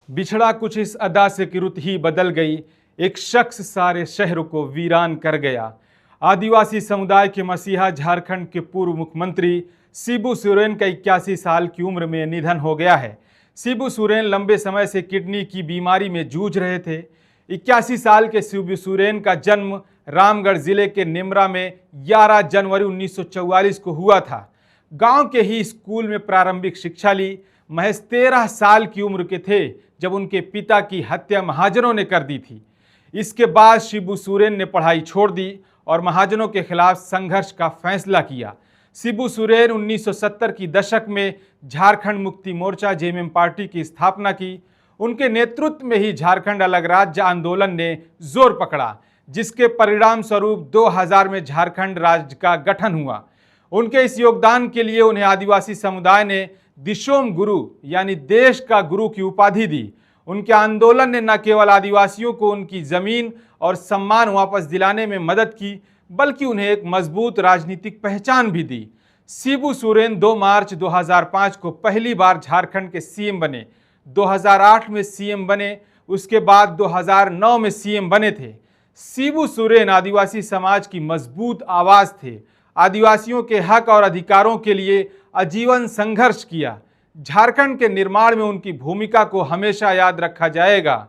बिछड़ा कुछ इस अदा से कि रुत ही बदल गई, एक शख्स सारे शहर को वीरान कर गया। आदिवासी समुदाय के मसीहा झारखंड के पूर्व मुख्यमंत्री शिबू सोरेन का 81 साल की उम्र में निधन हो गया है। शिबू सोरेन लंबे समय से किडनी की बीमारी में जूझ रहे थे। 81 साल के शिबू सोरेन का जन्म रामगढ़ जिले के निमरा में 11 जनवरी 1944 को हुआ था। गांव के ही स्कूल में प्रारंभिक शिक्षा ली। महज 13 साल की उम्र के थे जब उनके पिता की हत्या महाजनों ने कर दी थी। इसके बाद शिबू सोरेन ने पढ़ाई छोड़ दी और महाजनों के खिलाफ संघर्ष का फैसला किया। शिबू सोरेन 1970 की दशक में झारखंड मुक्ति मोर्चा जेएमएम पार्टी की स्थापना की। उनके नेतृत्व में ही झारखंड अलग राज्य आंदोलन ने जोर पकड़ा, जिसके परिणाम स्वरूप 2000 में झारखंड राज्य का गठन हुआ। उनके इस योगदान के लिए उन्हें आदिवासी समुदाय ने दिशोम गुरु यानी देश का गुरु की उपाधि दी। उनके आंदोलन ने न केवल आदिवासियों को उनकी जमीन और सम्मान वापस दिलाने में मदद की, बल्कि उन्हें एक मजबूत राजनीतिक पहचान भी दी। शिबू सोरेन 2 मार्च 2005 को पहली बार झारखंड के सीएम बने। 2008 में सीएम बने, उसके बाद 2009 में सीएम बने थे। शिबू सोरेन आदिवासी समाज की मजबूत आवाज थे। आदिवासियों के हक और अधिकारों के लिए आजीवन संघर्ष किया। झारखंड के निर्माण में उनकी भूमिका को हमेशा याद रखा जाएगा।